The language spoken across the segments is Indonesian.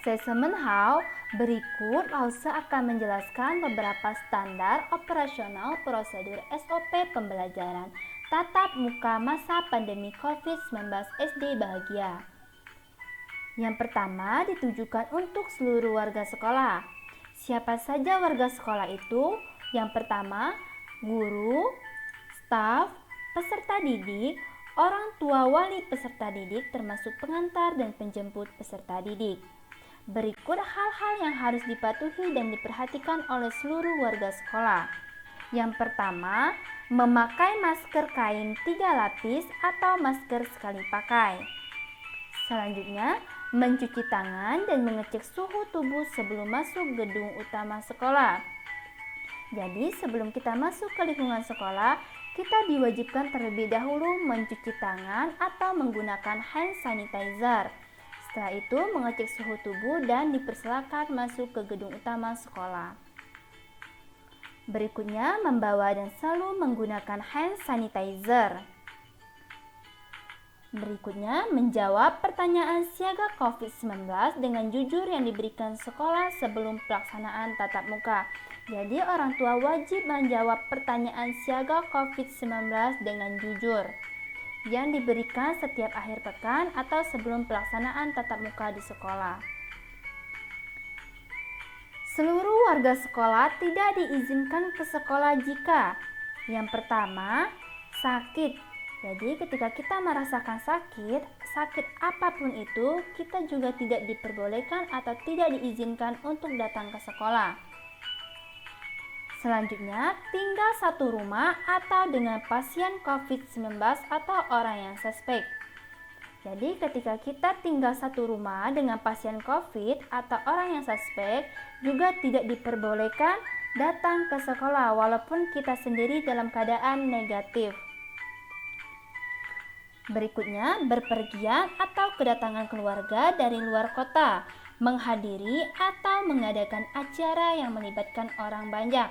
Sesemenhal, berikut Lause akan menjelaskan beberapa standar operasional prosedur SOP pembelajaran tatap muka masa pandemi COVID-19 SD Bahagia. Yang pertama ditujukan untuk seluruh warga sekolah. Siapa saja warga sekolah itu? Yang pertama, guru, staf, peserta didik, orang tua wali peserta didik termasuk pengantar dan penjemput peserta didik. Berikut hal-hal yang harus dipatuhi dan diperhatikan oleh seluruh warga sekolah. Yang pertama, memakai masker kain 3 lapis atau masker sekali pakai. Selanjutnya, mencuci tangan dan mengecek suhu tubuh sebelum masuk gedung utama sekolah. Jadi, sebelum kita masuk ke lingkungan sekolah, kita diwajibkan terlebih dahulu mencuci tangan atau menggunakan hand sanitizer. Setelah itu, mengecek suhu tubuh dan dipersilakan masuk ke gedung utama sekolah. Berikutnya, membawa dan selalu menggunakan hand sanitizer. Berikutnya, menjawab pertanyaan siaga COVID-19 dengan jujur yang diberikan sekolah sebelum pelaksanaan tatap muka. Jadi, orang tua wajib menjawab pertanyaan siaga COVID-19 dengan jujur yang diberikan setiap akhir pekan atau sebelum pelaksanaan tatap muka di sekolah. Seluruh warga sekolah tidak diizinkan ke sekolah jika yang pertama, sakit. Jadi ketika kita merasakan sakit apapun itu, kita juga tidak diperbolehkan atau tidak diizinkan untuk datang ke sekolah. Selanjutnya, tinggal satu rumah atau dengan pasien COVID-19 atau orang yang suspek. Jadi ketika kita tinggal satu rumah dengan pasien COVID atau orang yang suspek, juga tidak diperbolehkan datang ke sekolah walaupun kita sendiri dalam keadaan negatif. Berikutnya, berpergian atau kedatangan keluarga dari luar kota, menghadiri atau mengadakan acara yang melibatkan orang banyak.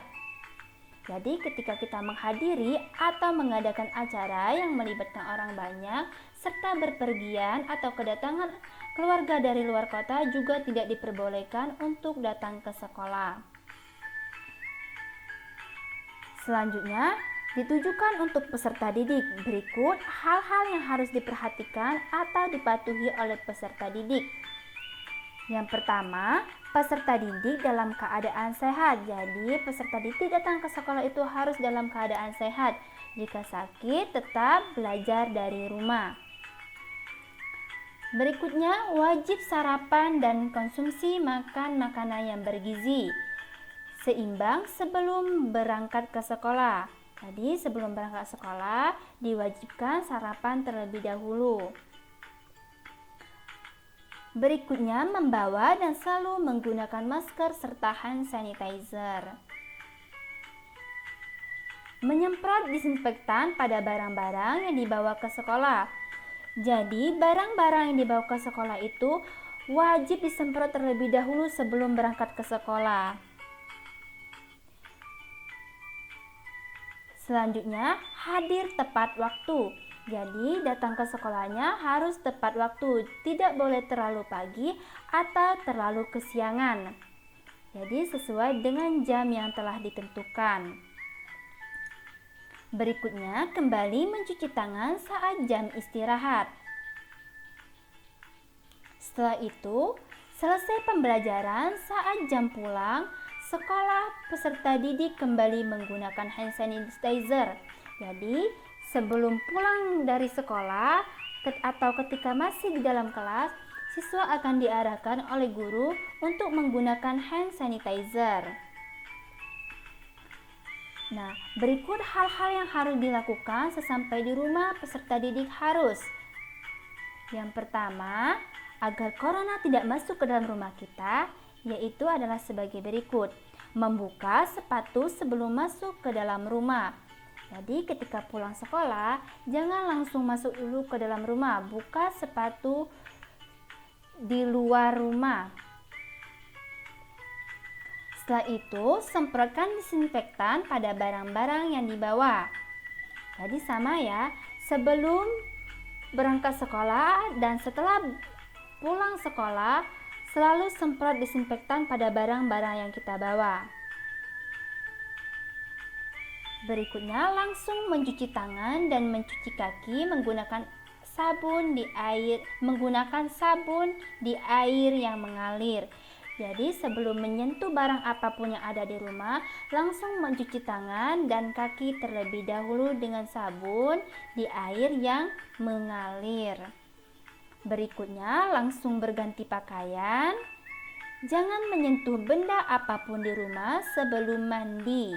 Jadi, ketika kita menghadiri atau mengadakan acara yang melibatkan orang banyak, serta berpergian atau kedatangan keluarga dari luar kota juga tidak diperbolehkan untuk datang ke sekolah. Selanjutnya, ditujukan untuk peserta didik. Berikut hal-hal yang harus diperhatikan atau dipatuhi oleh peserta didik. Yang pertama, peserta didik dalam keadaan sehat. Jadi, peserta didik datang ke sekolah itu harus dalam keadaan sehat. Jika sakit, tetap belajar dari rumah. Berikutnya, wajib sarapan dan konsumsi makan makanan yang bergizi seimbang sebelum berangkat ke sekolah. Jadi sebelum berangkat sekolah diwajibkan sarapan terlebih dahulu. Berikutnya membawa dan selalu menggunakan masker serta hand sanitizer. Menyemprot disinfektan pada barang-barang yang dibawa ke sekolah. Jadi barang-barang yang dibawa ke sekolah itu wajib disemprot terlebih dahulu sebelum berangkat ke sekolah. Selanjutnya, hadir tepat waktu. Jadi, datang ke sekolahnya harus tepat waktu, tidak boleh terlalu pagi atau terlalu kesiangan. Jadi, sesuai dengan jam yang telah ditentukan. Berikutnya, kembali mencuci tangan saat jam istirahat. Setelah itu, selesai pembelajaran saat jam pulang, sekolah peserta didik kembali menggunakan hand sanitizer. Jadi, sebelum pulang dari sekolah atau ketika masih di dalam kelas, siswa akan diarahkan oleh guru untuk menggunakan hand sanitizer. Nah, berikut hal-hal yang harus dilakukan sesampai di rumah peserta didik harus. Yang pertama, agar corona tidak masuk ke dalam rumah kita, yaitu adalah sebagai berikut. Membuka sepatu sebelum masuk ke dalam rumah. Jadi ketika pulang sekolah, jangan langsung masuk dulu ke dalam rumah. Buka sepatu di luar rumah. Setelah itu, semprotkan disinfektan pada barang-barang yang dibawa. Jadi sama ya, sebelum berangkat sekolah dan setelah pulang sekolah, selalu semprot disinfektan pada barang-barang yang kita bawa. Berikutnya, langsung mencuci tangan dan mencuci kaki menggunakan sabun di air yang mengalir. Jadi sebelum menyentuh barang apapun yang ada di rumah, langsung mencuci tangan dan kaki terlebih dahulu dengan sabun di air yang mengalir. Berikutnya, langsung berganti pakaian. Jangan menyentuh benda apapun di rumah sebelum mandi.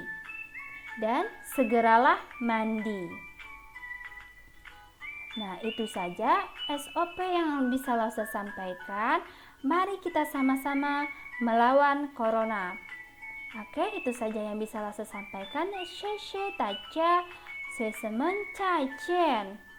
Dan segeralah mandi. Nah, itu saja SOP yang bisa Lause sampaikan. Mari kita sama-sama melawan corona. Oke, itu saja yang bisa Lause sampaikan. 谢谢大家，学生们再见。